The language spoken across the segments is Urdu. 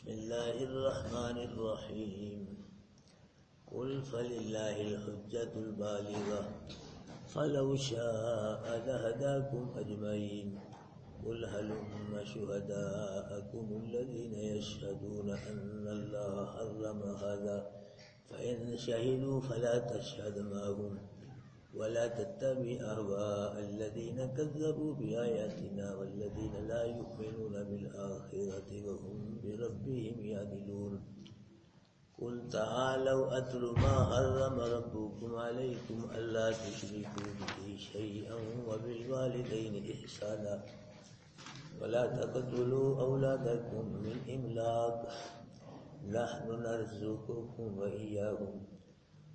بسم الله الرحمن الرحيم قل فلله الحجة البالغة فلو شاء لهداكم أجمعين قل هلم شهداءكم الذين يشهدون أن الله حرم هذا فإن شهدوا فلا تشهد معهم ولا تتبع أهواء الذين كذبوا بآياتنا والذين لا يؤمنون بالآخرة وهم بربهم يعدلون قل تعالوا أتل ما حرم ربكم عليكم ألا تشركوا به شيئا وبالوالدين إحسانا ولا تقتلوا أولادكم من إملاق نحن نرزقكم وإياهم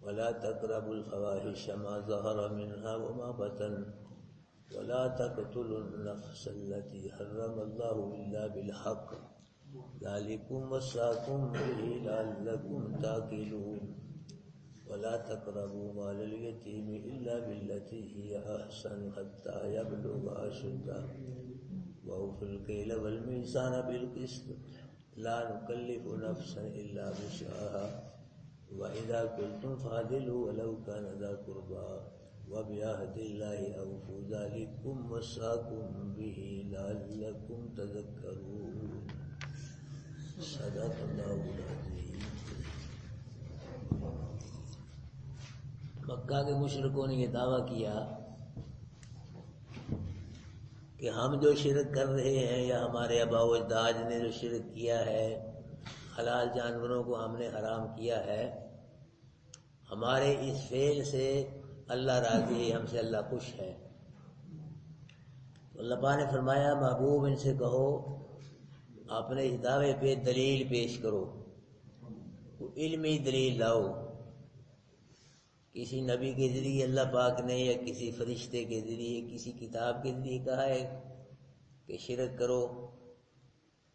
ولا تقربوا الفواحش ما ظهر منها وما بطن ولا تقتلوا النفس التي حرم الله إلا بالحق ذلكم وصاكم به لعلكم تعقلون ولا تقربوا مال اليتيم إلا بالتي هي أحسن حتى يبلغ أشده وأوفوا الكيل والميزان بالقسط لا نكلف نفسا إلا وسعها وَإِذَا قُلْتُمْ فَعْدِلُوا وَلَوْ كَانَ ذَا قُرْبَى وَبِعَهْدِ اللَّهِ أَوْفُوا ذَلِكُمْ وَصَّاكُمْ بِهِ لَعَلَّكُمْ تَذَكَّرُونَ صدق اللہ العظیم۔ مکہ کے مشرکوں نے یہ دعویٰ کیا کہ ہم جو شرک کر رہے ہیں یا ہمارے آباء و اجداد نے جو شرک کیا ہے، حلال جانوروں کو ہم نے حرام کیا ہے، ہمارے اس فعل سے اللہ راضی ہے، ہم سے اللہ خوش ہے۔ تو اللہ پاک نے فرمایا محبوب ان سے کہو اپنے اس دعوے پہ دلیل پیش کرو، علمی دلیل لاؤ۔ کسی نبی کے ذریعے اللہ پاک نے یا کسی فرشتے کے ذریعے کسی کتاب کے ذریعے کہا ہے کہ شرک کرو،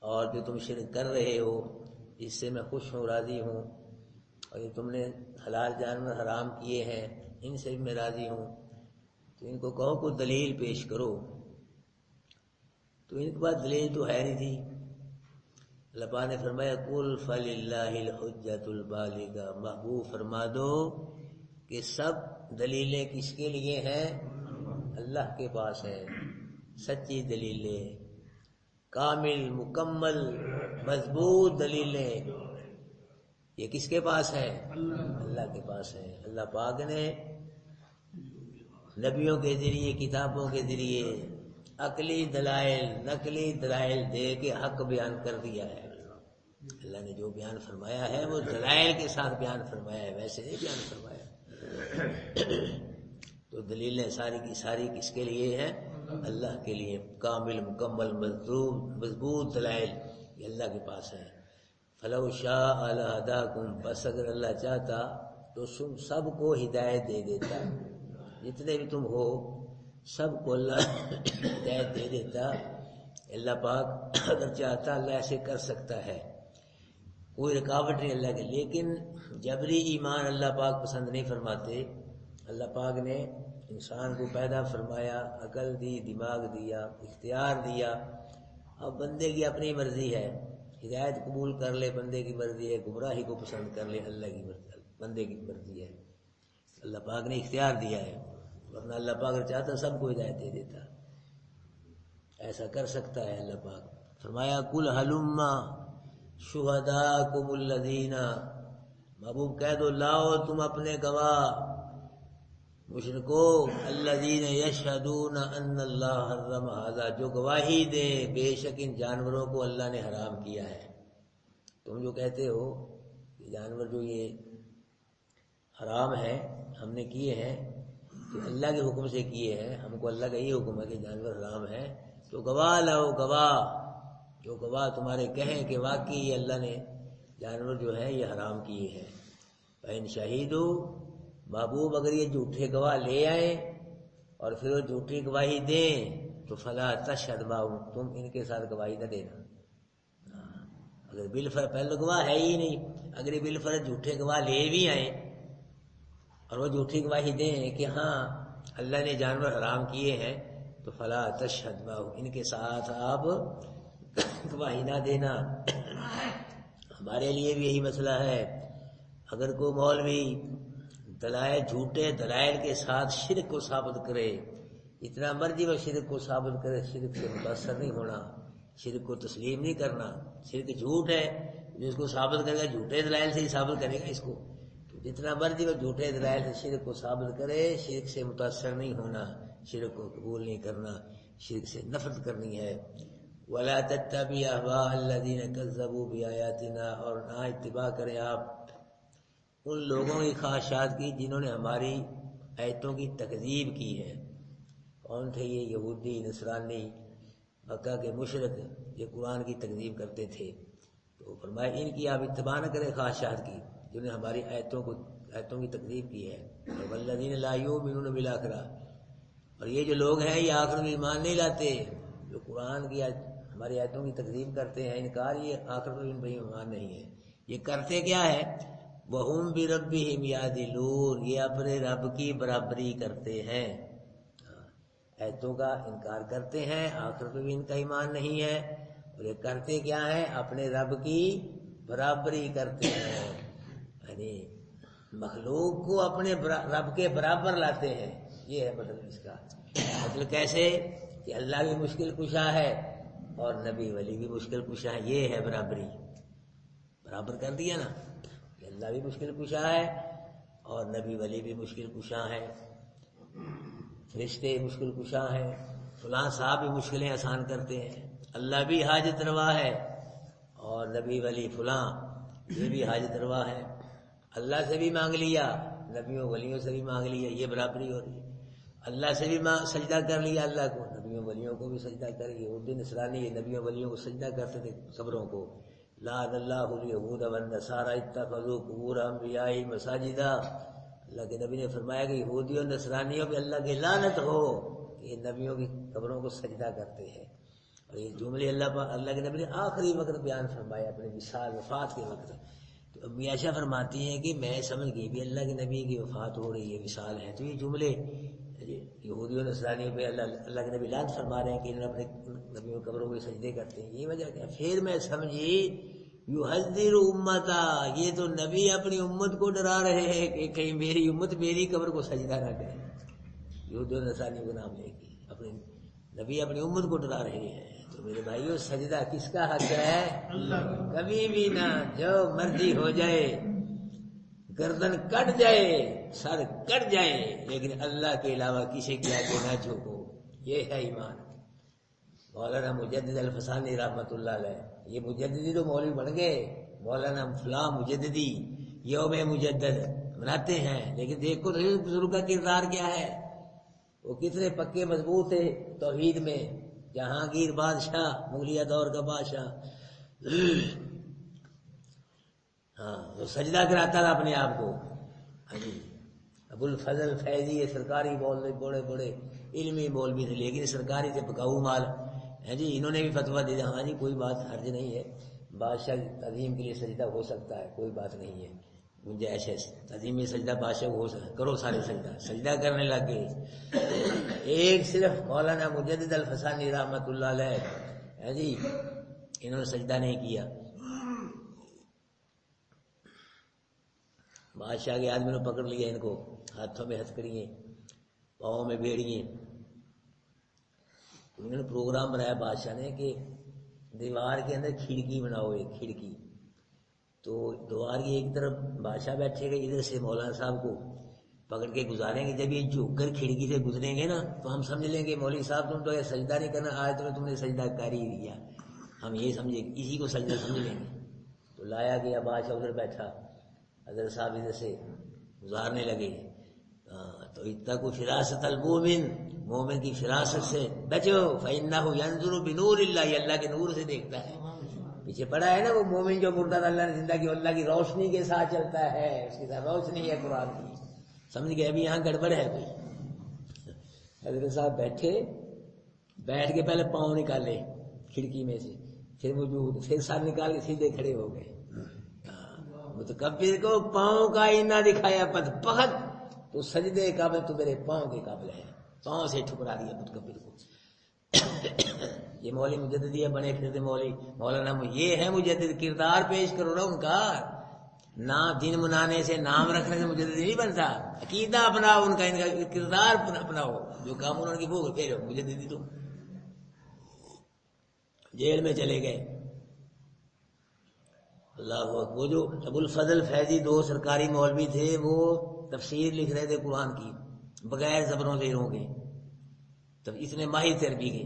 اور جو تم شرک کر رہے ہو اس سے میں خوش ہوں، راضی ہوں، اور یہ تم نے حلال جانور حرام کیے ہیں ان سے بھی میں راضی ہوں، تو ان کو کہو کوئی دلیل پیش کرو۔ تو ان کے پاس دلیل تو ہے نہیں تھی۔ اللہ پاک نے فرمایا قل فللہ الحجۃ البالغہ، محبوب فرما دو کہ سب دلیلیں کس کے لیے ہیں؟ اللہ کے پاس ہیں، سچی دلیلیں، کامل مکمل مضبوط دلیلیں، یہ کس کے پاس ہیں؟ اللہ کے پاس ہیں۔ اللہ پاک نے نبیوں کے ذریعے، کتابوں کے ذریعے عقلی دلائل، نقلی دلائل دے کے حق بیان کر دیا ہے۔ اللہ نے جو بیان فرمایا ہے وہ دلائل کے ساتھ بیان فرمایا ہے، ویسے نہیں بیان فرمایا۔ تو دلیلیں ساری کی ساری کس کے لیے ہیں؟ اللہ کے لیے، کامل مکمل مضبوط دلائل یہ اللہ کے پاس ہیں۔ فلو شاء لہداکم، بس اگر اللہ چاہتا تو سب کو ہدایت دے دیتا، جتنے بھی تم ہو سب کو اللہ ہدایت دے دیتا۔ اللہ پاک اگر چاہتا اللہ ایسے کر سکتا ہے، کوئی رکاوٹ نہیں اللہ کے، لیکن جبری ایمان اللہ پاک پسند نہیں فرماتے۔ اللہ پاک نے انسان کو پیدا فرمایا، عقل دی، دماغ دیا، اختیار دیا، اب بندے کی اپنی مرضی ہے، ہدایت قبول کر لے بندے کی مرضی ہے، گمراہی کو پسند کر لے اللہ کی مرضی، بندے کی مرضی ہے۔ اللہ پاک نے اختیار دیا ہے، ورنہ اللہ پاک اگر چاہتا سب کو ہدایت دے دیتا، ایسا کر سکتا ہے اللہ پاک۔ فرمایا قل ہلم شہداکم الذین، محبوب کہہ دو لاؤ تم اپنے گواہ مشرکو، الذین یشہدون ان اللہ حرم ھذا، جو گواہی دے بے شک ان جانوروں کو اللہ نے حرام کیا ہے۔ تم جو کہتے ہو کہ جانور جو یہ حرام ہے ہم نے کیے ہیں کہ اللہ کے حکم سے کیے ہیں، ہم کو اللہ کا یہ حکم ہے کہ جانور حرام ہے، تو گواہ لاؤ، گواہ جو گواہ تمہارے کہیں کہ واقعی یہ اللہ نے جانور جو ہے یہ حرام کیے ہیں۔ فإن شہیدوا، محبوب اگر یہ جھوٹے گواہ لے آئیں اور پھر وہ جھوٹی گواہی دیں تو فلا تشہد معہم، تم ان کے ساتھ گواہی نہ دینا۔ اگر بالفرض پہلے گواہ ہے ہی نہیں، اگر یہ بالفرض جھوٹے گواہ لے بھی آئیں اور وہ جھوٹی گواہی دیں کہ ہاں اللہ نے جانور حرام کیے ہیں، تو فلا تشہد معہم، ان کے ساتھ آپ گواہی نہ دینا۔ ہمارے لیے بھی یہی مسئلہ ہے. اگر کوئی مولوی دلائل جھوٹے دلائل کے ساتھ شرک کو ثابت کرے، اتنا مرضی وہ شرک کو ثابت کرے، شرک سے متاثر نہیں ہونا، شرک کو تسلیم نہیں کرنا. شرک جھوٹ ہے، جس کو ثابت کرے گا جھوٹے دلائل سے ہی ثابت کرے گا اس کو. تو جتنا مرضی وہ جھوٹے دلائل سے شرک کو ثابت کرے، شرک سے متاثر نہیں ہونا، شرک کو قبول نہیں کرنا، شرک سے نفرت کرنی ہے. وَلَا تَتَّبِعْ أَهْوَاءَ الَّذِينَ كَذَّبُوا بِآيَاتِنَا، اور نہ اتباع کریں آپ ان لوگوں کی خواہشات کی جنہوں نے ہماری آیتوں کی تکذیب کی ہے. کون تھے یہ؟ یہودی، نصرانی، مکہ کے مشرک، یہ قرآن کی تکذیب کرتے تھے. تو فرمایا ان کی آپ اتباع نہ کریں خواہشات کی جنہوں نے ہماری آیتوں کی تکذیب کی ہے. وَالَّذِينَ لَا يُؤْمِنُونَ بِالْآخِرَةِ، اور یہ جو لوگ ہیں یہ آخرت میں ایمان نہیں لاتے، جو قرآن کی ہماری آیتوں کی تکذیب کرتے ہیں، انکار، یہ آخرت میں ان پر ایمان نہیں ہے. یہ کرتے کیا ہے؟ وَهُمْ بِرَبِّهِمْ يَعْدِلُونَ، یہ اپنے رب کی برابری کرتے ہیں، آیتوں کا انکار کرتے ہیں، آخرت میں بھی ان کا ایمان نہیں ہے. اور یہ کرتے کیا ہیں؟ اپنے رب کی برابری کرتے ہیں، یعنی مخلوق کو اپنے رب کے برابر لاتے ہیں. یہ ہے مطلب اس کا. مطلب کیسے کہ اللہ بھی مشکل کشا ہے اور نبی ولی بھی مشکل کشا ہے. یہ ہے برابری. برابر کر دیا نا کہ اللہ بھی مشکل کشا ہے اور نبی ولی بھی مشکل کشا ہے، فرشتے مشکل کشا ہیں، فلاں صاحب بھی مشکلیں آسان کرتے ہیں. اللہ بھی حاجت روا ہے اور نبی ولی فلاں یہ بھی حاجت روا ہے. اللہ سے بھی مانگ لیا، نبیوں ولیوں سے بھی مانگ لیا، یہ برابری ہو رہی ہے. اللہ سے بھی سجدہ کر لیا اللہ کو، نبیوں ولیوں کو بھی سجدہ کر لیا. یہودی نصرانی یہ نبیوں ولیوں کو سجدہ کرتے تھے قبروں کو. لعن اللہ الیہود والنصارى اتخذوا قبور انبیاء مساجدا. اللہ کے نبی نے فرمایا کہ یہودیوں نصرانیوں پہ اللہ کی لعنت ہو کہ یہ نبیوں کی قبروں کو سجدہ کرتے ہیں. اور یہ جملے اللہ کے نبی نے آخری وقت بیان فرمایا اپنے وصال وفات کے وقت. تو امی عائشہ فرماتی ہیں کہ میں سمجھ گئی بھی اللہ کے نبی کی وفات ہو رہی ہے، وصال ہے، تو یہ جملے یہودیوں نصرانیوں پہ اللہ کے نبی لعنت فرما رہے ہیں کہ انہوں نے اپنے نبیوں قبروں کو سجدے کرتے ہیں، یہ وجہ کیا؟ پھر میں سمجھی یحذر امتا، یہ تو نبی اپنی امت کو ڈرا رہے ہیں کہ کہیں میری امت میری قبر کو سجدہ نہ کرے. یہودیوں نصرانیوں کا نام لے کے اپنے نبی اپنی امت کو ڈرا رہے ہیں. تو میرے بھائیو سجدہ کس کا حق ہے؟ کبھی بھی نہ، جو مرضی ہو جائے، گردن کٹ جائے، سر کٹ جائے، لیکن اللہ کے علاوہ کسی کے آگے نہ جھکو. یہ ہے ایمان. مولانا مجدد الفسانی رحمۃ اللہ علیہ، یہ مجددی تو مولوی بن گئے، مولانا فلاں مجددی یوم مجدد مناتے ہیں، لیکن دیکھو تو بزرگ کا کردار کیا ہے. وہ کتنے پکے مضبوط تھے توحید میں. جہانگیر بادشاہ، مغلیہ دور کا بادشاہ، ہاں وہ سجدہ کراتا تھا اپنے آپ کو. ہاں جی، ابو الفضل فیضی سرکاری بولے، بڑے بڑے علمی مولوی تھے، لیکن سرکاری سے بکاؤ مال. ہاں جی، انہوں نے بھی فتویٰ دے دیا، ہاں جی کوئی بات حرج نہیں ہے، بادشاہ تعظیم کے لیے سجدہ ہو سکتا ہے، کوئی بات نہیں ہے، گنجائش ہے تعظیم میں سجدہ بادشاہ کو ہو سکتا ہے، کرو سارے سجدہ کرنے لگ گئے. ایک صرف مولانا مجدد الفسانی رحمۃ اللہ علیہ، ہاں جی انہوں نے سجدہ نہیں کیا. بادشاہ کے آدمی نے پکڑ لیا ان کو، ہاتھوں میں ہتھکڑیاں، پاؤں میں بیڑیاں. انہوں نے پروگرام بنایا بادشاہ نے کہ دیوار کے اندر کھڑکی بناؤ، ایک کھڑکی. تو دیوار کی ایک طرف بادشاہ بیٹھے گا، ادھر سے مولانا صاحب کو پکڑ کے گزاریں گے. جب یہ جھک کر کھڑکی سے گزریں گے نا تو ہم سمجھ لیں گے مولوی صاحب تم تو یہ سجدہ نہیں کرنا، آج تم نے سجدہ کر ہی دیا، ہم یہ سمجھے اسی کو سجدہ سمجھ لیں گے. تو لایا گیا، بادشاہ ادھر بیٹھا، حضرت صاحب ادھر سے گزارنے لگے. تو اتقوا فراست المومن، مومن کی فراست سے بچو، فإنہ ینظر بنور اللہ، یہ اللہ کے نور سے دیکھتا ہے. پیچھے پڑا ہے نا وہ مومن جو مردہ اللہ نے زندہ کی، اللہ کی روشنی کے ساتھ چلتا ہے، اس کے ساتھ روشنی ہے قرآن کی. سمجھ گئے ابھی یہاں گڑبڑ ہے کوئی. حضرت صاحب بیٹھے، بیٹھ کے پہلے پاؤں نکالے کھڑکی میں سے، پھر وجود، پھر سر نکال کے سیدھے کھڑے ہو گئے. متکبر کو پاؤں کا آئینہ دکھایا بدبخت، تو سجدے قابل تو میرے پاؤں کے قابل ہے، پاؤں سے ٹھکرا دیا متکبر کو. یہ مولوی مجددی ہے بنے پھرتے مولوی مولانا، یہ ہے مجدد، کردار پیش کرو نا ان کا، نام دن منانے سے نام رکھنے سے مجدد نہیں بنتا، عقیدہ اپناؤ ان کا کردار اپناؤ، جو کام انہوں نے وہ پھر مجددی تو جیل میں چلے گئے۔ اللہ وہ جو ابو الفضل فیضی دو سرکاری مولوی تھے، وہ تفسیر لکھ رہے تھے قرآن کی بغیر زبروں زیروں کے، تب اتنے ماہر تربی کے،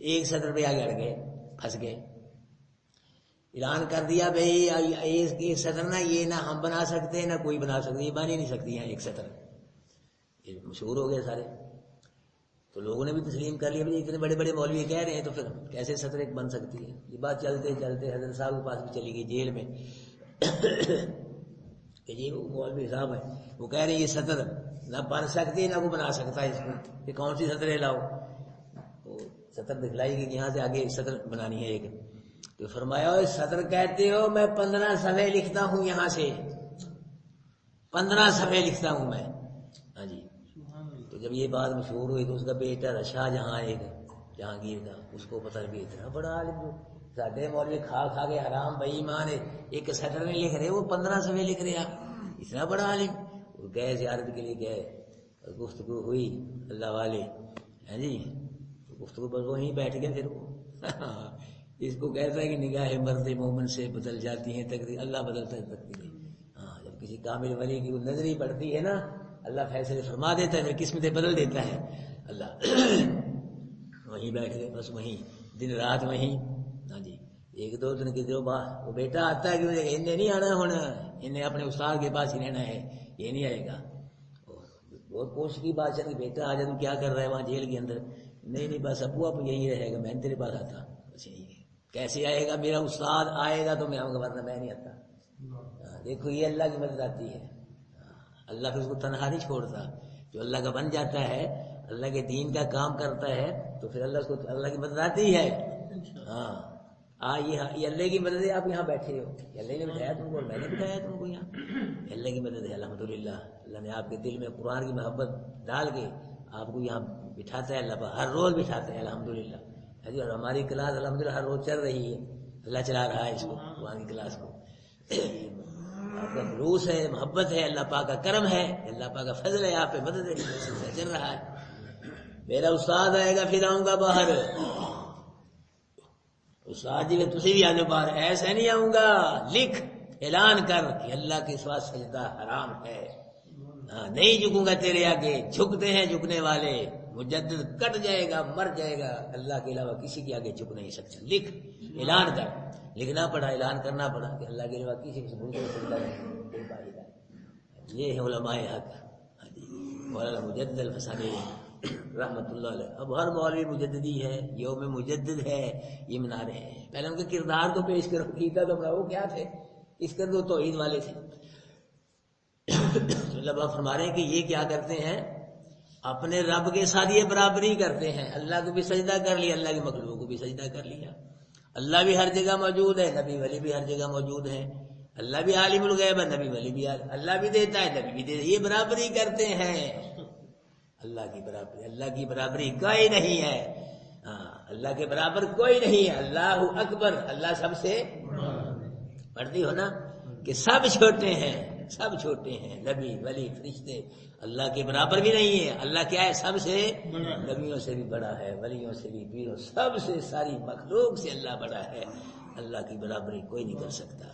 ایک سطر پہ آگے اڑ گئے، پھنس گئے، اعلان کر دیا بھائی ایک سطر نہ یہ نہ ہم بنا سکتے نہ کوئی بنا سکتے، یہ بن ہی نہیں سکتی ہیں ایک سطر، یہ مشہور ہو گئے سارے، تو لوگوں نے بھی تسلیم کر لیا بھائی اتنے بڑے بڑے مولوی کہہ رہے ہیں تو پھر کیسے سطر ایک بن سکتی ہے۔ یہ بات چلتے چلتے حضرت صاحب کے پاس بھی چلی گئی جیل میں کہ جی وہ مولوی صاحب ہیں، وہ کہہ رہے ہیں یہ سطر نہ بن سکتی نہ وہ بنا سکتا ہے، اس کو یہ کون سی سطریں لاؤ، تو سطر دکھلائی گئی کہ یہاں سے آگے ایک سطر بنانی ہے ایک، تو فرمایا سطر کہتے ہو، میں 15 صفحے لکھتا ہوں، یہاں سے 15 صفحے لکھتا ہوں میں، ہاں جی۔ تو جب یہ بات مشہور ہوئی تو اس کا بیٹا شاہ جہاں ایک جہانگیر کا، اس کو پتہ بھی اتنا بڑا عالم جو ساڈے مولوی کھا کھا کے حرام بے ایمان ہے، ایک سطر نہیں لکھ رہے، وہ 15 صفحے لکھ رہے، اتنا بڑا عالم۔ وہ گئے زیارت کے لیے گئے، گفتگو ہوئی اللہ والے، ہاں جی، گفتگو بس وہیں بیٹھ گئے، پھر وہ اس کو کہتا ہے کہ نگاہ مرد مومن سے بدل جاتی ہیں تقدیر، اللہ بدلتا ہے تقدیر، ہاں جب کسی کامل ولی کی نظری پڑتی ہے نا، اللہ فیصلے فرما دیتا ہے، پھر قسمتیں بدل دیتا ہے اللہ۔ وہیں بیٹھ گئے بس، وہیں دن رات وہیں، ہاں جی۔ ایک دو دن کے جو وہ بیٹا آتا ہے کہ انہیں نہیں آنا ہونا، انہیں اپنے استاد کے پاس ہی رہنا ہے، یہ نہیں آئے گا۔ بہت کوشش کی بات کہ بیٹا آ جا، تم کیا کر رہا ہے وہاں جیل کے اندر؟ نہیں بس ابو اب یہی رہے گا، میں تیرے پاس آتا بس یہی ہے۔ کیسے آئے گا؟ میرا استاد آئے گا تو میں آؤں گا، ورنہ میں نہیں آتا۔ دیکھو یہ اللہ کی مدد آتی ہے، اللہ پھر اس کو تنہا نہیں چھوڑتا، جو اللہ کا بن جاتا ہے، اللہ کے دین کا کام کرتا ہے تو پھر اللہ کو اللہ کی مدد آتی ہے۔ ہاں یہ اللہ کی مدد ہے، آپ یہاں بیٹھے ہو، اللہ نے بٹھایا تم کو اور میں نے بٹھایا تم کو یہاں، اللہ کی مدد ہے الحمدللہ۔ اللہ نے آپ کے دل میں قرآن کی محبت ڈال کے آپ کو یہاں بٹھاتا ہے، اللہ ہر روز بٹھاتا ہے الحمدللہ، اور ہماری کلاس الحمدللہ ہر روز چل رہی ہے، اللہ چلا رہا ہے اس کو، قرآن کی کلاس کو۔ آپ کا خلوص ہے، محبت ہے، اللہ پاک کا کرم ہے، اللہ پاک کا فضل ہے، آپ پہ مدد ہے، چل رہا ہے۔ میرا استاد آئے گا پھر آؤں گا باہر، استاد جی تسی بھی آ جاؤ باہر، ایسے نہیں آؤں گا، لکھ اعلان کر کہ اللہ کے سوا سجدہ حرام ہے، نہیں جھکوں گا تیرے آگے، جھکتے ہیں جھکنے والے، مجدد کٹ جائے گا، مر جائے گا، اللہ کے علاوہ کسی کے آگے جھک نہیں سکتا، لکھ اعلان کر۔ لکھنا پڑا، اعلان کرنا پڑا کہ اللہ کے علاوہ کسی سے بھول کے سجدہ نہیں۔ یہ ہے علماء حق، مولانا مجدد الفسانی رحمۃ اللہ علیہ۔ اب ہر مولوی مجددی ہے، یوم مجدد ہے، یہ منا رہے ہیں۔ پہلے ان کے کردار تو پیش کرو، کیتا تو وہ کیا تھے، اس کر دو توحید والے تھے۔ اللہ پاک فرما رہے ہیں کہ یہ کیا کرتے ہیں، اپنے رب کے ساتھ یہ برابری کرتے ہیں، اللہ کو بھی سجدہ کر لیا، اللہ کی مخلوق کو بھی سجدہ کر لیا۔ اللہ بھی ہر جگہ موجود ہے، نبی ولی بھی ہر جگہ موجود ہے، اللہ بھی عالم الغیب ہے، نبی ولی بھی، اللہ بھی دیتا ہے، نبی بھی دیتا ہے، یہ برابری کرتے ہیں۔ اللہ کی برابری، اللہ کی برابری کوئی نہیں ہے، اللہ کے برابر کوئی نہیں ہے، اللہ اکبر، اللہ سب سے پڑھتی ہو نا کہ سب چھوٹے ہیں، سب چھوٹے ہیں، نبی ولی فرشتے اللہ کے برابر بھی نہیں ہے۔ اللہ کیا ہے؟ سب سے، نبیوں سے بھی بڑا ہے، ولیوں سے بھی، پیروں، سب سے، ساری مخلوق سے اللہ بڑا ہے، اللہ کی برابری کوئی نہیں کر سکتا۔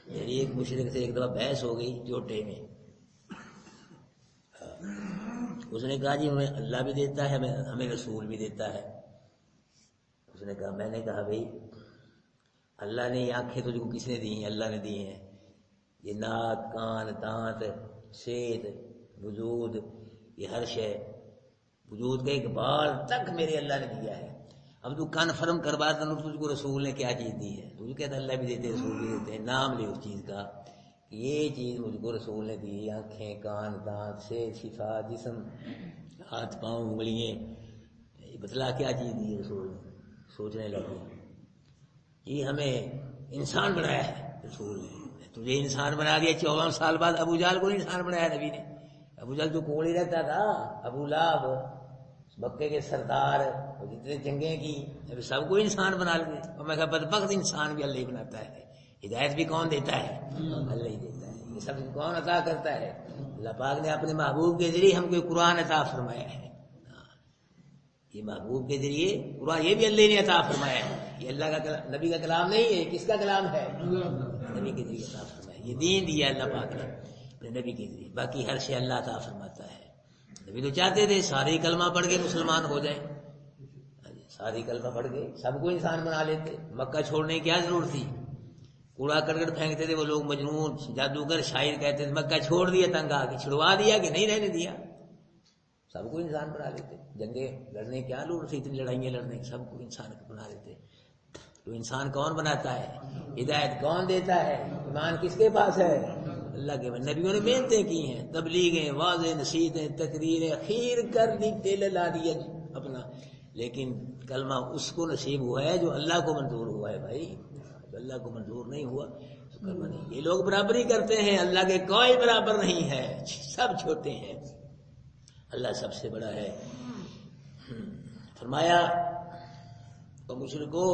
میری ایک مشرک سے ایک دفعہ بحث ہو گئی چوٹے میں، اس نے کہا جی ہمیں اللہ بھی دیتا ہے، ہمیں رسول بھی دیتا ہے۔ اس نے کہا، میں نے کہا بھائی اللہ نے یہ آنکھیں تجھ کو کس نے دی ہیں؟ اللہ نے دی ہیں۔ یہ ناک، کان، دانت، صحت، وجود، یہ ہر شے، وجود کا ایک بال تک میرے اللہ نے دیا ہے۔ اب تو کنفرم کروا دیں تجھ کو رسول نے کیا چیز دی ہے، تجھ کہتا اللہ بھی دیتے، رسول بھی دیتے ہیں، نام لے اس چیز کا کہ یہ چیز مجھ کو رسول نے دی، آنکھیں، کان، دانت، صحت، شفا، جسم، ہاتھ، پاؤں، انگلیاں، بتلا کیا چیز دی رسول نے۔ سوچنے لگے، یہ ہمیں انسان بنایا ہے رسول نے، تجھے انسان بنا دیا، 14 سال بعد ابو جہل کو انسان بنایا نبی نے، ابو جہل جو کوڑی رہتا تھا، ابو لہب مکے کے سردار، جتنے جنگیں کی، ابھی سب کو انسان بنا لے، اور میں کہا بدبخت انسان بھی اللہ ہی بناتا ہے، ہدایت بھی کون دیتا ہے؟ اللہ ہی دیتا ہے، یہ سب کون عطا کرتا ہے؟ اللہ پاک نے اپنے محبوب کے ذریعے ہم کو قرآن عطا فرمایا ہے، یہ محبوب کے ذریعے قرآن یہ بھی اللہ نے عطا فرمایا ہے، یہ اللہ کا کلام، نبی کا کلام نہیں ہے، کس کا کلام ہے؟ نبی کے ذریعے عطا فرمایا، یہ دین دیا اللہ پاک نے اپنے نبی کے ذریعے، باقی ہر شے اللہ عطا فرماتا ہے۔ نبی تو چاہتے تھے سارے کلمہ پڑھ کے مسلمان ہو جائیں، ساری کلمہ پڑھ کے سب کو انسان بنا لیتے، مکہ چھوڑنے کی کیا ضرورت تھی؟ کوڑا کرکٹ پھینکتے تھے وہ لوگ، مجنون جادوگر شاعر کہتے تھے مکہ چھوڑ دیا، تنگ آ کے چھڑوا دیا کہ نہیں رہنے دیا، سب کو انسان بنا لیتے، جنگیں لڑنے کیا ضرورت تھی، اتنی لڑائیاں لڑنے، سب کو انسان بنا لیتے۔ تو انسان کون بناتا ہے؟ ہدایت کون دیتا ہے؟ ایمان کس کے پاس ہے؟ اللہ کے پاس۔ نبیوں نے محنتیں کی ہیں، تبلیغیں، واضح نصیحتیں، تقریریں، اخیر کر دی، تیل لا دیا اپنا، لیکن کلمہ اس کو نصیب ہوا ہے جو اللہ کو منظور ہوا ہے بھائی، جو اللہ کو منظور نہیں ہوا تو کلمہ نہیں۔ یہ لوگ برابری کرتے ہیں، اللہ کے کوئی برابر نہیں ہے، سب چھوٹے ہیں، اللہ سب سے بڑا ہے۔ فرمایا تو مشرکو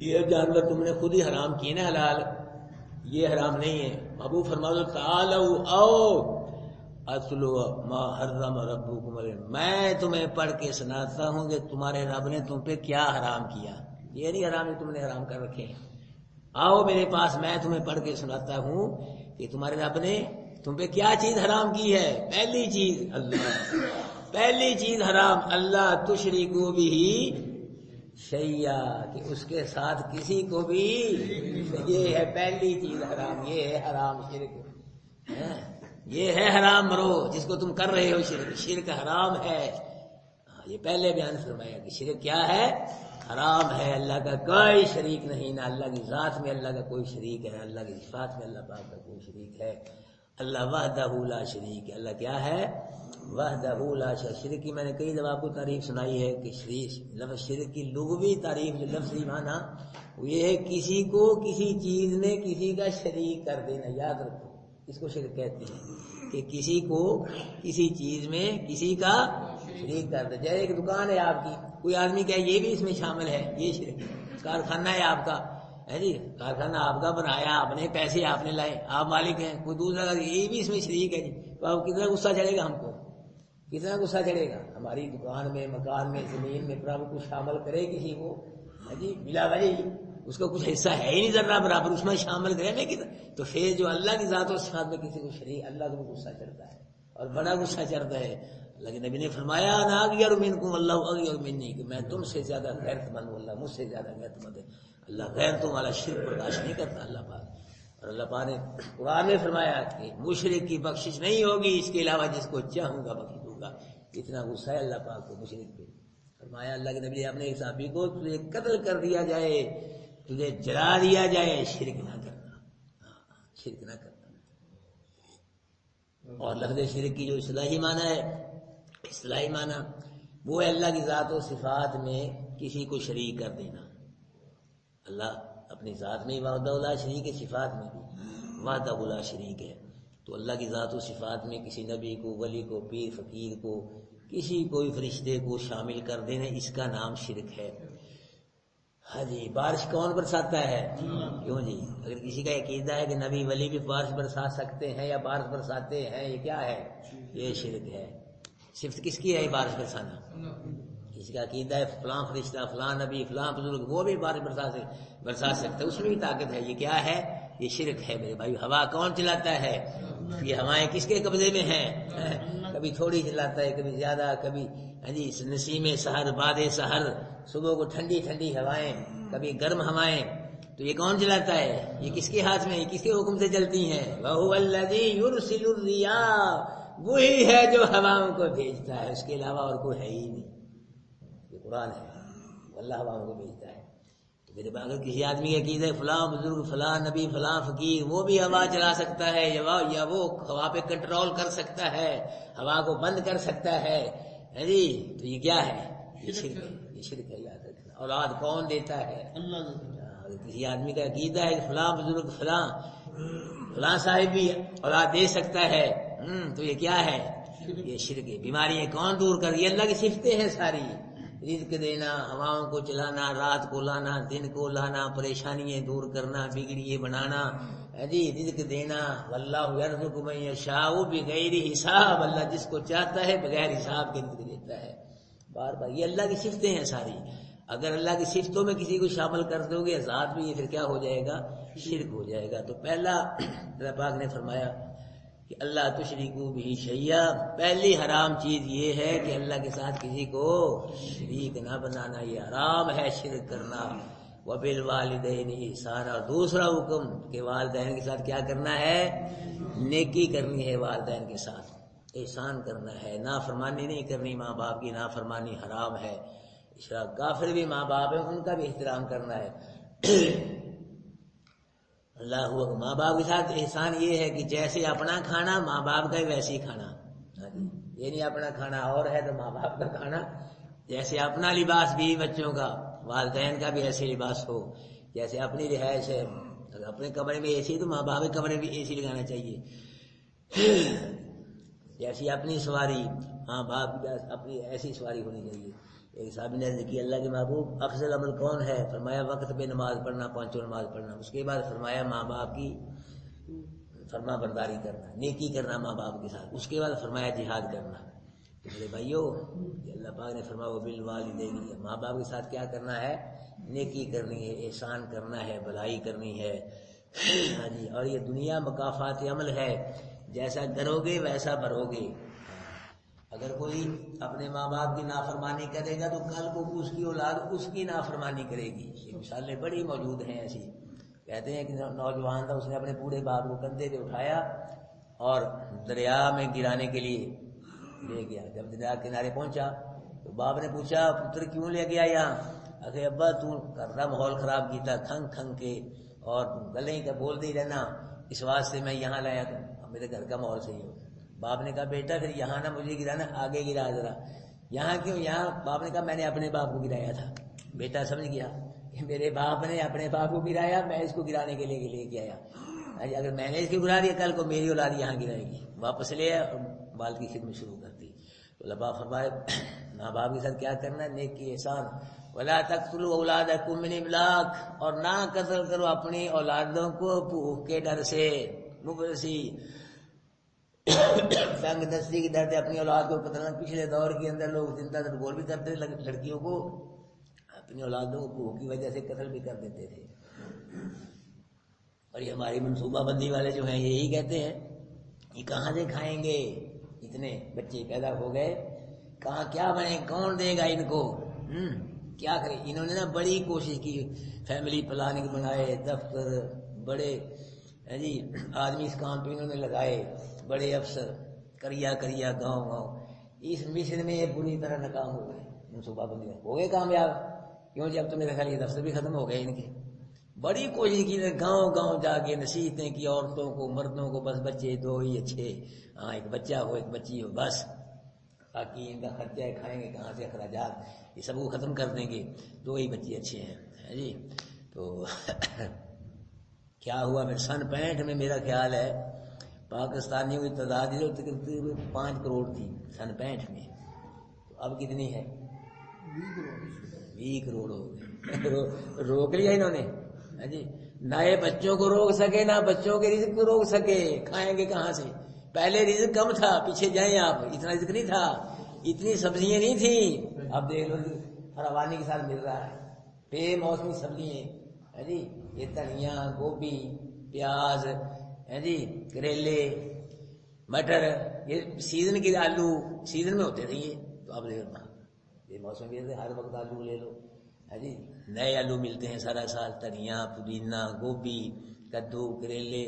یہ جانور تم نے خود ہی حرام کیے نا حلال، یہ حرام نہیں ہے۔ ابو فرماؤ تعالو او اتلو ما حرم ربکم علیکم، میں تمہیں پڑھ کے سناتا ہوں کہ تمہارے رب نے تم پہ کیا حرام کیا، یہ نہیں حرام تم نے حرام کر رکھے ہیں، آؤ میرے پاس میں تمہیں پڑھ کے سناتا ہوں کہ تمہارے رب نے تم پہ کیا چیز حرام کی ہے۔ پہلی چیز اللہ، پہلی چیز حرام اللہ تشرکو بھی شیئا، کہ اس کے ساتھ کسی کو بھی، یہ ہے پہلی چیز حرام، یہ ہے حرام شرک، یہ ہے حرام مرو جس کو تم کر رہے ہو شرک، شرک حرام ہے۔ یہ پہلے بیان فرمایا کہ شرک کیا ہے؟ حرام ہے، اللہ کا کوئی شریک نہیں، نہ اللہ کی ذات میں اللہ کا کوئی شریک ہے، اللہ کی صفات میں اللہ پاک کا کوئی شریک ہے، اللہ وحدہ لا شریک ہے۔ اللہ کیا ہے؟ وحدہ لا شریک۔ شرک کی میں نے کئی دفعہ آپ کو تعریف سنائی ہے کہ لفظ شرک کی لغوی تعریف جو لفظی معنی وہ یہ ہے کسی کو کسی چیز میں کسی کا شریک کر دینا، یاد رکھو اس کو شرک کہتے ہیں، کہ کسی کو کسی چیز میں کسی کا شریک کر دے۔ جیسے ایک دکان ہے آپ کی، کوئی آدمی کہے یہ بھی اس میں شامل ہے، یہ شرک ہے۔ کارخانہ ہے آپ کا، ہے جی، کارخانہ آپ کا بنایا آپ نے، پیسے آپ نے لائے، آپ مالک ہیں، کوئی دوسرا کا یہ بھی اس میں شریک ہے جی، تو آپ کتنا غصہ چڑھے گا ہم کو، کتنا غصہ چڑھے گا ہماری دکان میں، مکان میں، زمین میں، پھر آپ کو شامل کرے کسی کو، ہے جی، بلا وجہ اس کا کچھ حصہ ہے ہی نہیں ذرہ برابر، اس میں شامل کرے میں کتنا، تو پھر جو اللہ کی ذات و صفات میں کسی کو شریک، اللہ کو غصہ چڑھتا ہے اور بڑا غصہ چڑھتا ہے۔ اللہ کے نبی نے فرمایا انا اغیر منکم اللہ اغیر منی، کہ میں تم سے زیادہ غیرت مند ہوں، اللہ مجھ سے زیادہ غیرت مند ہے، اللہ غیرتوں والا شرک برداشت نہیں کرتا اللہ پاک۔ اور اللہ پاک نے قرآن میں فرمایا کہ مشرک کی بخشش نہیں ہوگی اس کے علاوہ جس کو چاہوں گا بخش دوں گا، اتنا غصہ ہے اللہ پاک کو مشرک پہ۔ فرمایا اللہ کے نبی نے اپنے صحابی کو تجھے قتل کر دیا جائے، تجھے جلا دیا جائے، شرک نہ کرنا، شرک نہ کرنا۔ اور لفظ شرک کی جو اصطلاحی معنی ہے، اصطلاحی معنی وہ ہے اللہ کی ذات و صفات میں کسی کو شریک کر دینا۔ اللہ اپنی ذات میں وحدہ لا شریک ہے، صفات میں بھی وحدہ لا شریک ہے، تو اللہ کی ذات و صفات میں کسی نبی کو، ولی کو، پیر فقیر کو، کسی کوئی فرشتے کو شامل کر دینا، اس کا نام شرک ہے۔ ہاں جی، بارش کون برساتا ہے؟ کیوں جی؟ اگر کسی کا عقیدہ ہے کہ نبی ولی بھی بارش برسا سکتے ہیں یا بارش برساتے ہیں، یہ کیا ہے؟ یہ شرک ہے۔ صفت کس کی ہے بارش برسانا؟ کسی کا عقیدہ ہے فلاں فرشتہ، فلاں نبی، فلاں بزرگ وہ بھی بارش برسا سکتے، اس میں بھی طاقت ہے، یہ کیا ہے؟ یہ شرک ہے میرے بھائی۔ ہوا کون چلاتا ہے؟ یہ ہوائیں کس کے قبضے میں ہیں؟ کبھی تھوڑی چلاتا ہے، کبھی زیادہ، کبھی جی نسیم سحر، باد سحر، صبح کو ٹھنڈی ٹھنڈی ہوائیں، کبھی گرم ہوائیں، تو یہ کون چلاتا ہے؟ یہ کس کے ہاتھ میں، یہ کس کے حکم سے چلتی ہیں؟ وَهُوَ الَّذِي يُرْسِلُ الرِّيَاحَ، وہی ہے جو ہواؤں کو بھیجتا ہے، اس کے علاوہ اور کوئی ہے ہی نہیں۔ یہ قرآن ہے، اللہ ہواؤں کو بھیجتا ہے۔ تو میرے اگر کسی آدمی کا عقیدہ ہے فلاں بزرگ، فلاں نبی، فلاں فقیر وہ بھی ہوا چلا سکتا ہے، یا وہ ہوا پہ کنٹرول کر سکتا ہے، ہوا کو بند کر سکتا ہے جی، تو یہ کیا ہے؟ یہ شرک ہے، یہ شرک ہے، یاد رکھنا۔ اولاد کون دیتا ہے؟ اللہ۔ کسی آدمی کا عقیدہ ہے کہ فلاں بزرگ، فلاں صاحب بھی اولاد دے سکتا ہے، تو یہ کیا ہے؟ یہ شرک ہے۔ بیماریاں کون دور کر؟ یہ اللہ کی صفتیں ہیں ساری، رزق دینا، ہواؤں کو چلانا، رات کو لانا، دن کو لانا، پریشانیاں دور کرنا، بگڑیے بنانا، جی رزق دینا۔ واللہ یرزق من یشاء بغیر حساب، اللہ جس کو چاہتا ہے بغیر حساب کے رزق دیتا ہے۔ بار بار یہ اللہ کی صفتیں ہیں ساری، اگر اللہ کی صفتوں میں کسی کو شامل کر دو گے ذات بھی، یہ پھر کیا ہو جائے گا؟ شرک ہو جائے گا۔ تو پہلا اللہ پاک نے فرمایا کہ اللہ تشرکو بھی شیئا، پہلی حرام چیز یہ ہے کہ اللہ کے ساتھ کسی کو شریک نہ بنانا، یہ حرام ہے شرک کرنا۔ وبالوالدین احسانا، اور دوسرا حکم کہ والدین کے ساتھ کیا کرنا ہے؟ نیکی کرنی ہے، والدین کے ساتھ احسان کرنا ہے، نافرمانی نہیں کرنی، ماں باپ کی نافرمانی حرام ہے۔ اشراک، کافر بھی ماں باپ ہیں ان کا بھی احترام کرنا ہے۔ اللہ ماں باپ کے ساتھ احسان یہ ہے کہ جیسے اپنا کھانا ماں باپ کا ویسے ہی کھانا، یہ نہیں اپنا کھانا اور ہے تو ماں باپ کا کھانا، جیسے اپنا لباس بھی بچوں کا والدین کا بھی ایسے لباس ہو، جیسے اپنی رہائش ہے، اپنے کمرے میں اے سی تو ماں باپ کے کمرے میں اے سی لگانا چاہیے، جیسی اپنی سواری ماں باپ کی اپنی ایسی سواری ہونی چاہیے۔ ایک صاحب نے عرض کی اللہ کے محبوب افضل عمل کون ہے؟ فرمایا وقت پہ نماز پڑھنا، پانچوں نماز پڑھنا، اس کے بعد فرمایا ماں باپ کی فرما برداری کرنا، نیکی کرنا ماں باپ کے ساتھ، اس کے بعد فرمایا جہاد کرنا۔ تو میرے بھائیو اللہ پاک نے فرمایا وبالوالدین، ماں باپ کے ساتھ کیا کرنا ہے؟ نیکی کرنی ہے، احسان کرنا ہے، بھلائی کرنی ہے، ہاں جی۔ اور یہ دنیا مکافات عمل ہے، جیسا کرو گے ویسا بھرو گے۔ اگر کوئی اپنے ماں باپ کی نافرمانی کرے گا تو کل کو اس کی اولاد اس کی نافرمانی کرے گی۔ یہ مثالیں بڑی موجود ہیں ایسی۔ کہتے ہیں کہ نوجوان تھا، اس نے اپنے بوڑھے باپ کو کندھے پہ اٹھایا اور دریا میں گرانے کے لیے لے گیا۔ جب دریا کنارے پہنچا تو باپ نے پوچھا پتر کیوں لے گیا یہاں؟ اکھے ابا تو کر رہا ماحول خراب کیتا کھنگ کھنگ کے اور گلے کا بولتے ہی رہنا، اس واسطے میں یہاں لایا تھا، میرے گھر کا ماحول صحیح ہو۔ باپ نے کہا بیٹا پھر یہاں نہ مجھے گرانا، آگے گرا ذرا۔ یہاں کیوں؟ یہاں باپ نے کہا میں نے اپنے باپ کو گرایا تھا۔ بیٹا سمجھ گیا کہ میرے باپ نے اپنے باپ کو گرایا، میں اس کو گرانے کے لیے لے کے آیا، اگر میں نے اس کو گرا دیا کل کو میری اولاد یہاں گرائے گی۔ واپس لے اور بال کی خدمت شروع کر دی۔ تو اللہ پاک فرمائے ماں باپ کے ساتھ کیا کرنا ہے؟ نیکی احسان۔ ولا تقتلوا اولادکم من املاق، اور نہ قتل کرو اپنی اولادوں کو بھوک کے ڈر سے، مبرسی تنگ دستی کی ڈر سے اپنی اولاد کو قتل۔ پچھلے دور کے اندر لوگ زندہ تدبور بھی کرتے تھے، لڑکیوں کو اپنی اولادوں کو بھوک کی وجہ سے قتل بھی کر دیتے تھے۔ اور یہ ہماری منصوبہ بندی والے جو ہیں یہی کہتے ہیں یہ کہاں سے کھائیں گے، اتنے بچے پیدا ہو گئے، کہاں کیا بنے، کون دے گا ان کو، کیا کریں۔ انہوں نے نا بڑی کوشش کی، فیملی پلاننگ بنائے، دفتر بڑے جی آدمی اس کام پہ انہوں نے لگائے، بڑے افسر، کریا گاؤں گاؤں، اس مشن میں یہ پوری طرح ناکام ہو گئے۔ منصوبہ بندی ہو گئے کامیاب، کیوں جب تو میرے خیال یہ دفتر بھی ختم ہو گئے ان کے۔ بڑی کوشش کی، گاؤں گاؤں جا کے نصیحتیں کی عورتوں کو مردوں کو، بس بچے دو ہی اچھے، ہاں ایک بچہ ہو ایک بچی ہو بس، باقی ان کا خرچہ ہے، کھائیں گے کہاں سے، اخراجات یہ سب کو ختم کر دیں گے، دو ہی بچے اچھے ہیں جی۔ تو کیا ہوا پھر سن 65 میں میرا خیال ہے پاکستانیوں کی تعداد جو تقریباً 5 کروڑ تھی سن 65 میں، تو اب کتنی ہے؟ 20 کروڑ ہو گئے۔ روک لیا انہوں نے جی، نہ یہ بچوں کو روک سکے نہ بچوں کے رزق کو روک سکے، کھائیں گے کہاں سے؟ پہلے رزق کم تھا، پیچھے جائیں آپ، اتنا رزق نہیں تھا، اتنی سبزیاں نہیں تھیں، اب دیکھ لو فراوانی کے ساتھ مل رہا ہے، بے موسمی سبزیاں جی، یہ دھنیا، گوبھی، پیاز جی، کریلے، مٹر، یہ سیزن کے آلو سیزن میں ہوتے تھے یہ، تو اب دیکھو بے موسم بھی ہر وقت آلو لے لو جی، نئے آلو ملتے ہیں سارا سال، دھنیا، پودینہ، گوبھی، کدو، کریلے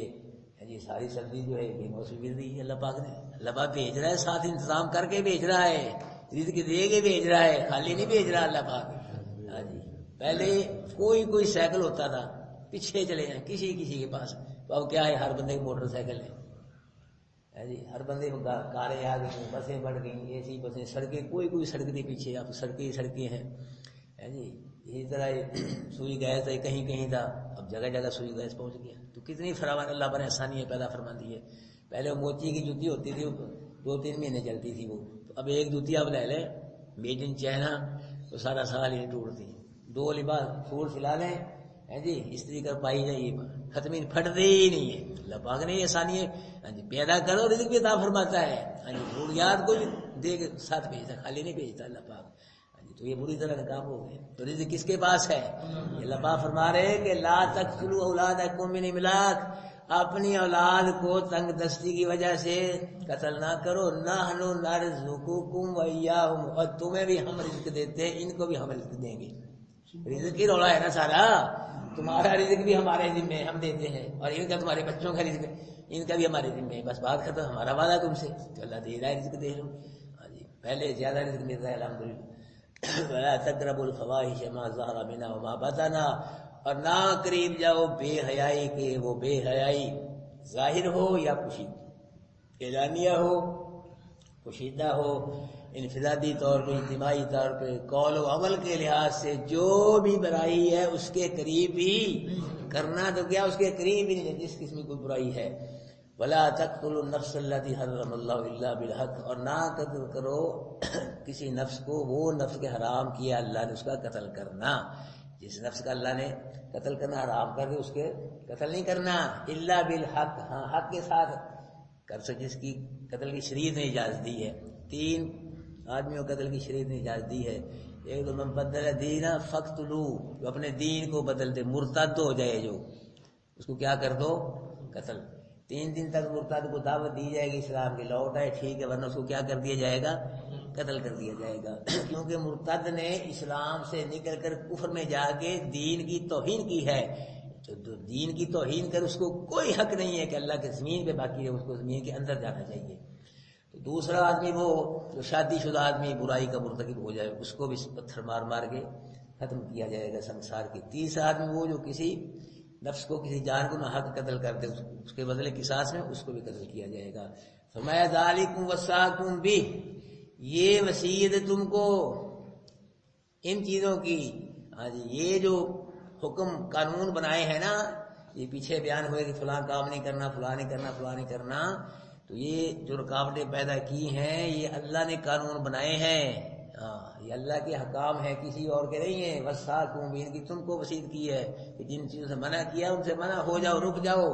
جی، ساری سبزی جو ہے بے موسم مل رہی ہے۔ اللہ پاک نے، اللہ پاک بھیج رہا ہے، ساتھ انتظام کر کے بھیج رہا ہے، رزق دے کے بھیج رہا ہے، خالی نہیں بھیج رہا اللہ پاک جی۔ پہلے کوئی سائیکل ہوتا تھا، پیچھے چلے جائیں کسی کے پاس، تو اب کیا ہے ہر بندے کی موٹر سائیکل ہے جی، ہر بندے کاریں آ گئی، بسیں بڑھ گئیں، ایسی بسیں، سڑکیں کوئی سڑک نہیں پیچھے، اب سڑکیں ہیں جی۔ اسی طرح سوئی گیس ہے کہیں تھا، اب جگہ سوئی گیس پہنچ گیا، تو کتنی فراوان اللہ پر احسانیاں پیدا فرما دی ہے۔ پہلے وہ موچی کی جوتی ہوتی تھی، 2-3 مہینے چلتی تھی وہ، تو اب ایک جوتی آپ لے لیں میڈ ان چائنا تو سارا سال ہی نہیں ٹوٹتی، 2 لباس سوٹ سلا لیں جی استری کر پائی جائے، ختم پھٹتے ہی نہیں ہے۔ اللہ پاک نے آسانی ہے جی پیدا کرو، رزق بھی عطا فرماتا ہے جی، ضروریات کو بھی دے کے ساتھ بھیجتا، خالی نہیں بھیجتا اللہ پاک جی، تو یہ بری طرح کا کام ہو گیا۔ تو رزق کس کے پاس ہے؟ اللہ پاک فرما رہے کہ لا تقتلوا اولادکم من املاق، اپنی اولاد کو تنگ دستی کی وجہ سے قتل نہ کرو، نحن نرزقکم وایاہم، اور تمہیں بھی ہم رزق دیتے ہیں، ان کو بھی ہم رزق دیں گے۔ رزق کی رولا ہے نا سارا، تمہارا رزق بھی ہمارے ذمہ ہے، ہم دیتے ہیں، اور ان کا تمہارے بچوں کا رزق ان کا بھی ہمارے ذمہ ہے، بس بات ختم، ہمارا وعدہ تم سے کہ اللہ دے رہا ہے رزق، دے لو ہاں جی، پہلے زیادہ رزق مل رہا ہے الحمدللہ۔ ولا تقربوا الفواحش ما ظهر منها وما بطن، اور نہ قریب جاؤ بے حیائی کے، وہ بے حیائی ظاہر ہو یا پوشیدہ، اعلانیہ ہو پوشیدہ ہو، انفرادی طور پہ، اجتماعی طور پہ، قول و عمل کے لحاظ سے جو بھی برائی ہے اس کے قریب بھی کرنا، تو کیا اس کے قریب بھی نہیں جس قسم کی کوئی برائی ہے۔ ولا تقتلوا النفس التي حرم الله الا بالحق، اور نہ قتل کرو کسی نفس کو، وہ نفس کے حرام کیا اللہ نے اس کا قتل کرنا، جس نفس کا اللہ نے قتل کرنا حرام کر کے اس کے قتل نہیں کرنا، الا بالحق، ہاں حق کے ساتھ کر سکے، جس کی قتل کی شریعت نے اجازت دی ہے۔ 3 آدمیوں قتل کی شریعت نے اجازت دی ہے، ایک تو من بدل دینا فقتلو، جو اپنے دین کو بدل دے، مرتد ہو جائے جو، اس کو کیا کر دو؟ قتل۔ 3 دن تک مرتد کو دعوت دی جائے گی اسلام کی، لوٹ آئے ٹھیک ہے، ورنہ اس کو کیا کر دیا جائے گا؟ قتل کر دیا جائے گا، کیونکہ مرتد نے اسلام سے نکل کر کفر میں جا کے دین کی توہین کی ہے، تو دین کی توہین کر اس کو کوئی حق نہیں ہے کہ اللہ کے زمین پہ باقی ہے، اس کو زمین کے اندر جانا چاہیے۔ تو دوسرا آدمی وہ جو شادی شدہ آدمی برائی کا مرتکب ہو جائے، اس کو بھی پتھر مار مار کے ختم کیا جائے گا سنسار کی۔ تیسرا آدمی وہ جو کسی نفس کو، کسی جان کو نہ حق قتل کرتے، اس کے بدلے قصاص میں اس کو بھی قتل کیا جائے گا۔ فرمایا ذالکم وصاکم بہ، یہ وصیت تم کو ان چیزوں کی، ہاں جی، یہ جو حکم قانون بنائے ہیں نا، یہ پیچھے بیان ہوئے کہ فلاں کام نہیں کرنا، فلاں نہیں کرنا، فلاں نہیں کرنا، تو یہ جو رکاوٹیں پیدا کی ہیں یہ اللہ نے قانون بنائے ہیں، یہ اللہ کے حکام ہیں، کسی اور کے نہیں ہیں۔ وصاکم بہ، ان کی تم کو وصیت کی ہے کہ جن چیزوں سے منع کیا ان سے منع ہو جاؤ، رک جاؤ،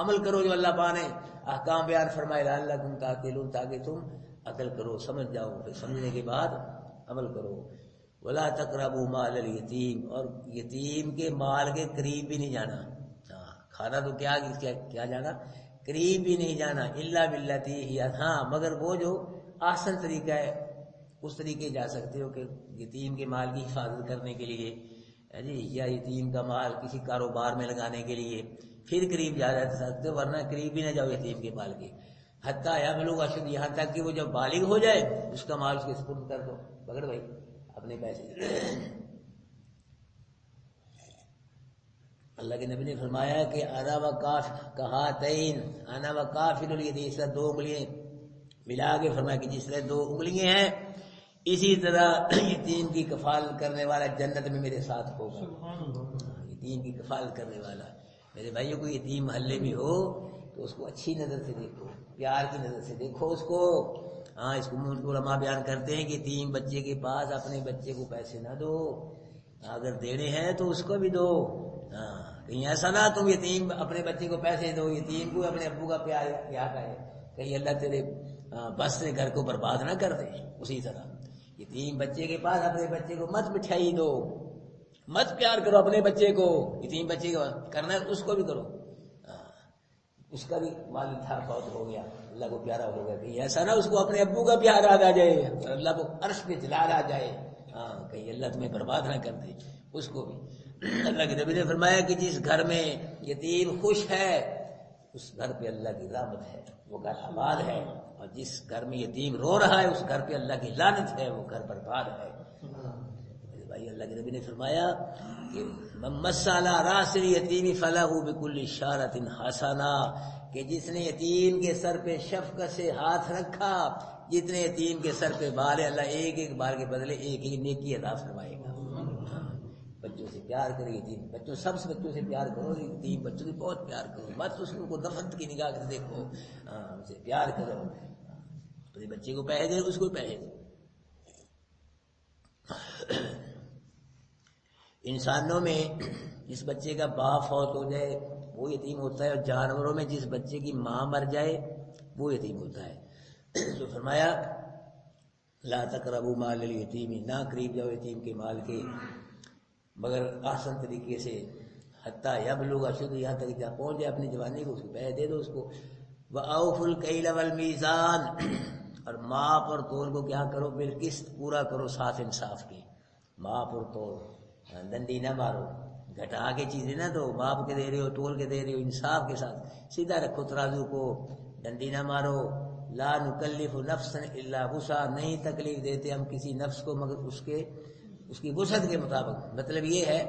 عمل کرو جو اللہ پاک نے احکام بیان فرمائے، لعلکم تعقلون، تاکہ تم عقل کرو، سمجھ جاؤ، پھر سمجھنے کے بعد عمل کرو۔ ولا تقربوا مال الیتیم، اور یتیم کے مال کے قریب بھی نہیں جانا، کھانا تو کیا جانا، قریب بھی نہیں جانا، الا باللتی ہی، ہاں مگر وہ جو آسن طریقہ ہے اس طریقے جا سکتے ہو کہ یتیم کے مال کی حفاظت کرنے کے لیے جی، یا یتیم کا مال کسی کاروبار میں لگانے کے لیے، پھر قریب جا سکتے ہو، ورنہ قریب بھی نہ جاؤ یتیم کے مال کے، حتیٰ یبلغ اشد، یہاں تک کہ وہ جب بالغ ہو جائے اس کا مال اس کے سپرد کر دو، پکڑ بھائی اپنے پیسے۔ اللہ کے نبی نے فرمایا کہ انا وقاف کہاتین، انا وقافل الیدین، اس طرح 2 انگلیاں ملا کے فرمایا کہ جس طرح 2 انگلیاں ہیں اسی طرح یتیم کی کفالت کرنے والا جنت میں میرے ساتھ ہوگا۔ یتیم کی کفالت کرنے والا، میرے بھائیوں کو یتیم محلے میں ہو تو اس کو اچھی نظر سے دیکھو، پیار کی نظر سے دیکھو اس کو، ہاں اس کو علماء بیان کرتے ہیں کہ یتیم بچے کے پاس اپنے بچے کو پیسے نہ دو، اگر دینے ہیں تو اس کو بھی دو، ہاں کہیں ایسا نہ تم یتیم اپنے بچے کو پیسے دو، یتیم کو اپنے ابو کا پیار یاد آئے، کہیں اللہ تیرے بس سے گھر کو برباد نہ کر دے۔ اسی طرح یتیم بچے کے پاس اپنے بچے کو مت مٹھائی دو، مت پیار کرو اپنے بچے کو، یتیم بچے کو کرنا ہے اس کو بھی کرو، اس کا بھی والد تھا فوت ہو گیا، اللہ کو پیارا ہو گیا، کہیں ایسا نہ اس کو اپنے ابو کا پیار آ جائے اور اللہ کو عرش پہ جلال آ جائے، کہیں اللہ تمہیں برباد نہ کر دے، اس کو بھی۔ اللہ کے نبی نے فرمایا کہ جس گھر میں یتیم خوش ہے اس گھر پہ اللہ کی رحمت ہے، وہ گھر آباد ہے، اور جس گھر میں یتیم رو رہا ہے اس گھر پہ اللہ کی لعنت ہے، وہ گھر برباد ہے۔ میرے بھائی اللہ کے نبی نے فرمایا کہ من مس علی راس الیتیم فلہ بکل شارۃ حسنہ، کہ جس نے یتیم کے سر پہ شفقت سے ہاتھ رکھا، جتنے یتیم کے سر پہ بال ہے اللہ ایک ایک بال کے بدلے ایک ایک نیکی عطا فرمائے گا۔ بچوں سے پیار کرے یتیم بچوں سب سے بچوں سے پیار کرو، یتیم بچوں سے بہت پیار کرو، مت اس کو نفرت کی نگاہ سے دیکھو، ان سے پیار کرو، اپنے بچے کو پیسے دے اس کو پیسے دو۔ انسانوں میں جس بچے کا باپ فوت ہو جائے وہ یتیم ہوتا ہے، اور جانوروں میں جس بچے کی ماں مر جائے وہ یتیم ہوتا ہے۔ تو فرمایا لا تقربوا مال الیتیم، نہ قریب جاؤ یتیم کے مال کے مگر آسان طریقے سے، حتیٰ یبلغ اشدہ، یہاں تک جہاں پہنچ جائے اپنی جوانی کو، اس کو پیسے دے دو اس کو۔ وَأَوْفُوا الْكَيْلَ وَالْمِيزَانَ، اور ماپ اور تول کو کیا کرو، بالقسط پورا کرو، ساتھ انصاف کے، ماپ اور تول، ڈنڈی نہ مارو، گھٹا کے چیزیں نہ دو، ماپ کے دے رہے ہو تول کے دے رہے ہو، انصاف کے ساتھ سیدھا رکھو ترازو کو، ڈنڈی نہ مارو۔ لا نکلف نفسا الا وسعها، نہیں تکلیف دیتے ہم کسی نفس کو مگر اس کی وسعت کے مطابق۔ مطلب یہ ہے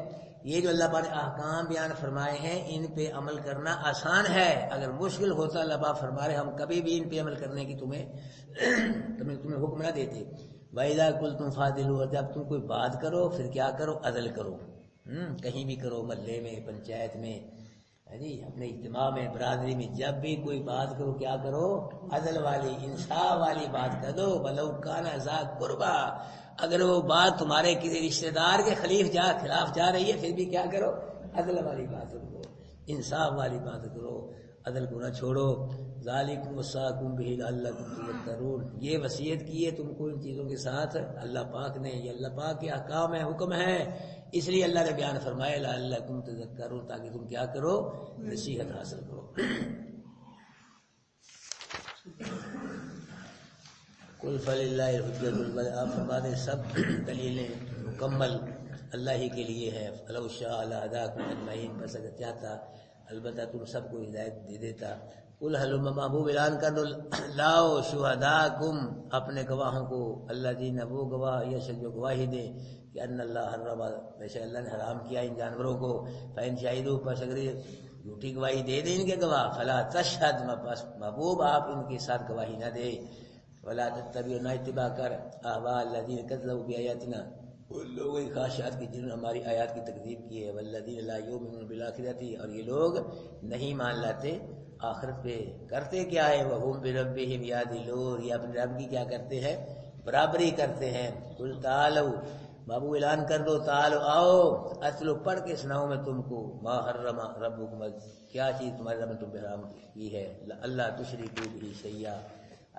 یہ جو اللہ پاک نے احکام بیان فرمائے ہیں ان پہ عمل کرنا آسان ہے، اگر مشکل ہوتا اللہ پاک فرما رہے ہم کبھی بھی ان پہ عمل کرنے کی تمہیں حکم نہ دیتے۔ وَإِذَا قُلْتُمْ فَاعْدِلُوا، اور جب تم کوئی بات کرو پھر کیا کرو، عدل کرو، کہیں بھی کرو، محلے میں، پنچایت میں، جی اپنے اجتماع میں، برادری میں، جب بھی کوئی بات کرو کیا کرو، عدل والی انصاف والی بات کر دو۔ وَلَوْ كَانَ ذَا قُرْبَىٰ، اگر وہ بات تمہارے کسی رشتہ دار کے خلاف جا رہی ہے پھر بھی کیا کرو، عدل والی بات کرو، انصاف والی بات کرو، عدل کو نہ چھوڑو۔ ذَلِكُمْ وَصَّاكُمْ بِهِ لَعَلَّكُمْ تَذَكَّرُونَ، یہ وصیت کی ہے تم کو ان چیزوں کے ساتھ اللہ پاک نے، یہ اللہ پاک کے احکام ہے، حکم ہے، اس لیے اللہ نے بیان فرمایا لعلکم تذکرون، تاکہ تم کیا کرو، نصیحت حاصل کرو۔ قل فللہ الحجۃ البالغہ، آپ فرما دیں سب دلیلیں مکمل اللہ ہی کے لیے ہے۔ فلو شاء لہداکم اجمعین، بس اگر چاہتا البتہ تم سب کو ہدایت دے دیتا۔ قل ہلم، محبوب اعلان کر دو، لاؤ شہداکم، اپنے گواہوں کو، الذین، وہ گواہ، یشہدون، جو گواہی دے کہ ان اللہ حرم، بے شک اللہ نے حرام کیا ان جانوروں کو، فإن شہدوا، پس اگر جھوٹی گواہی دے دیں ان کے گواہ، فلا تشہد، محبوب آپ ان کے ساتھ گواہی نہ دے، ولا تتبع، نہ اتباع کر، اہواء الذین کذبوا بآیاتنا، ان لوگوں کی خواہشات کی جنہوں نے ہماری آیات کی تکذیب کی ہے، والذین لا یؤمنون بالآخرۃ، اور یہ لوگ نہیں مان لاتے آخرت پہ۔ کرتے کیا ہے، وہم بربہم یعدلون، یہ اپنے رب کی کیا کرتے ہیں، برابری کرتے ہیں۔ قل تعالوا، بابو اعلان کر دو، تعالوا آؤ، اتلو، پڑھ کے سناؤں میں تم کو، ما حرم ربکم، کیا چیز تمہارے رب نے تم پہ حرام کی ہے، اللہ تشرکوا بہ شیئا،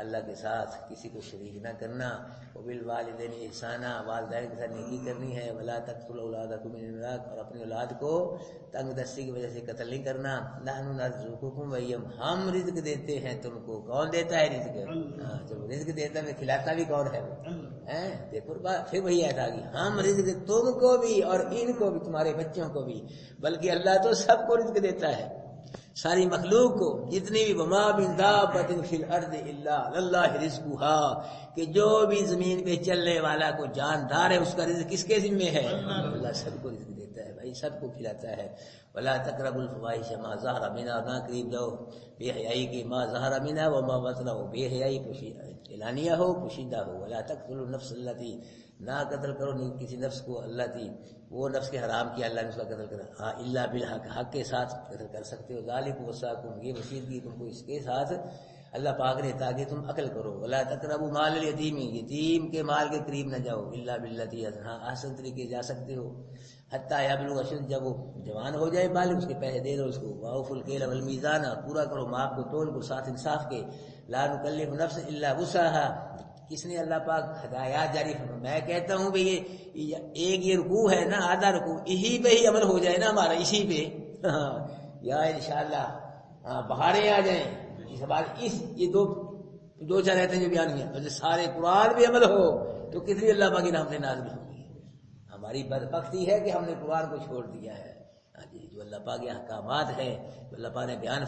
اللہ کے ساتھ کسی کو شریک نہ کرنا، وبالوالدین احسانا، والدین کے ساتھ نیکی کرنی ہے، ولا تقتلوا اولادکم من املاق، اور اپنی اولاد کو تنگ دستی کی وجہ سے قتل نہیں کرنا، نحن نرزقکم وإیہم، ہم رزق دیتے ہیں تم کو۔ کون دیتا ہے رزق؟ جب رزق دیتا ہے کھلاتا بھی کون ہے؟ دیکھو پھر وہی آیت آ گئی، ہم رزق تم کو بھی اور ان کو بھی، تمہارے بچوں کو بھی، بلکہ اللہ تو سب کو رزق دیتا ہے، ساری مخلوق کو، جتنی بھی، وما من دابۃ فی الارض الا اللہ رزقھا، کہ جو بھی زمین پہ چلنے والا کو جاندار ہے اس کا رزق کس کے ذمہ ہے؟ اللہ سب کو رزق دیتا ہے بھائی، سب کو کھلاتا ہے۔ ولا تقربوا الفواحش ما ظہر منها، نہ قریب جاؤ بے حیائی کے، ما ظہر منها وما بطن، ہو بے حیائی اعلانیہ ہو پوشیدہ ہو۔ ولا تقتلوا النفس التي، نہ قتل کرو کسی نفس کو، اللہ تھی وہ نفس کے حرام کیا اللہ نے اس کا قتل کرا، ہاں الا بالحق، حق کے ساتھ قتل کر سکتے ہو۔ ذالک وصاکم، یہ وصیت کی تم کو اس کے ساتھ اللہ پاک نے تاکہ تم عقل کرو۔ ولا تقربوا مال الیتیم، یتیم کے مال کے قریب نہ جاؤ، الا باللتی، ہاں احسن طریقے جا سکتے ہو، حتی یبلغ اشد، جب وہ جوان ہو جائے بالغ، اس کے پیسے دے دو اس کو۔ واوفوا الکیل والمیزان، پورا کرو ماپ کو تول کو ساتھ انصاف کے۔ لا نکلف نفسا الا وسعها، کس نے اللہ پاک ہدایات جاری فرمائی؟ میں کہتا ہوں بھئی ایک یہ رکوع ہے نا، آدھا رکوع، اسی پہ ہی عمل ہو جائے نا ہمارا، اسی پہ یا انشاءاللہ بہاریں آ جائیں اس بار، یہ دو چار رہتے ہیں جو بیان ہوئے، سارے قرآن بھی عمل ہو تو کتنی اللہ پاک کی رحمتیں نازل ہوگی۔ ہماری بدبختی ہے کہ ہم نے قرآن کو چھوڑ دیا ہے، جو اللہ پاک کے احکامات ہیں، جو اللہ پاک نے بیان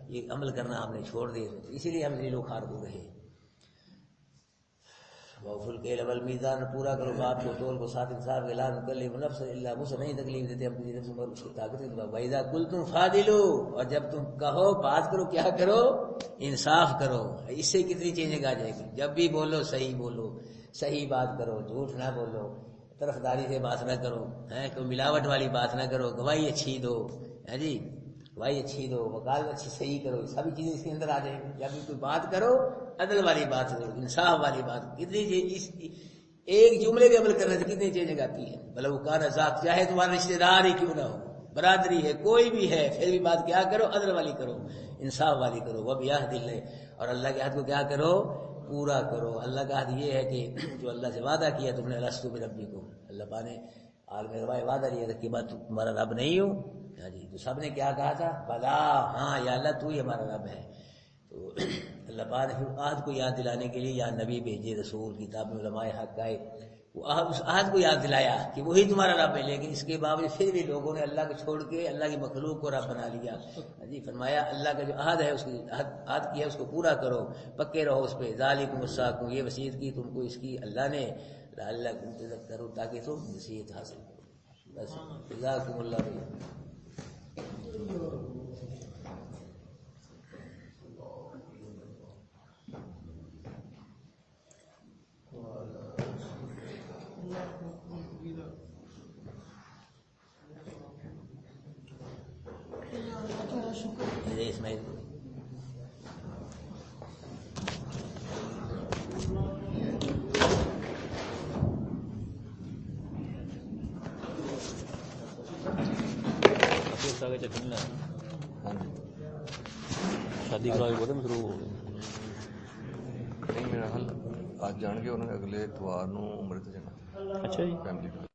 یہ عمل کرنا ہم نے چھوڑ دیا، اسی لیے ہم ذلیل و خوار ہو رہے۔ وَأَوْفُوا الْكَيْلَ وَالْمِيزَانَ، پورا کرو بات کو تول کو ساتھ انصاف کے۔ لا نُكَلِّفُ نَفْسًا إِلَّا وُسْعَهَا، نہیں تکلیف دیتے ہم کسی نفس کو اس کی طاقت کے مطابق۔ وَإِذَا قُلْتُمْ فَاعْدِلُوا، اور جب تم کہو بات کرو کیا کرو، انصاف کرو۔ اس سے کتنی چینجنگ آ جائے گی، جب بھی بولو صحیح بولو، صحیح بات کرو، جھوٹ نہ بولو، طرفداری سے بات نہ کرو، کوئی ملاوٹ والی بات نہ کرو، گواہی اچھی دو، جی گواہی اچھی دو، وکالت اچھی صحیح کرو، سبھی چیزیں اس کے اندر آ جائیں گی۔ جب بھی کوئی بات کرو عدل والی بات کرو، انصاف والی بات۔ کتنی ایک جملے بھی عمل کرنے سے کتنی چینج آتی ہے، بلو کان ذات، چاہے تمہارا رشتے دار ہی کیوں نہ ہو، برادری ہے، کوئی بھی ہے، پھر بھی بات کیا کرو، عدل والی کرو، انصاف والی کرو۔ وہ بیاہ دل ہے، اور اللہ کے عہد کو کیا کرو، پورا کرو۔ اللہ کا عہد یہ ہے کہ جو اللہ سے وعدہ کیا تم نے، الستو بربکم، اللہ پاک نے عالم غیب وعدہ لیا تھا کہ بات تمہارا رب نہیں ہوں، جی تو سب نے کیا کہا تھا، بلا، ہاں یا اللہ تو ہی ہمارا رب ہے۔ تو اللہ پاک نے پھر عہد کو یاد دلانے کے لیے یا نبی بھیجے، رسول، کتاب میں علماء حق آئے، وہ اس عہد کو یاد دلایا کہ وہی تمہارا رب ہے۔ لیکن اس کے باوجود پھر بھی لوگوں نے اللہ کو چھوڑ کے اللہ کی مخلوق کو رب بنا لیا۔ جی فرمایا اللہ کا جو عہد ہے، اس کی عہد کیا ہے، اس کو پورا کرو، پکے رہو اس پہ۔ ذالکم وصاکم، یہ وصیت کی تم کو اس کی اللہ نے، لعلکم تذکرون، تاکہ تم نصیحت حاصل کرو۔ بس جزاکم اللہ خیر۔ اسماعیل شادی کرا کے بولے شروع ہو گئے نہیں میرا حل آج جان کے انہوں نے اگلے اتوار نو امرت جانا اچھا جی فیملی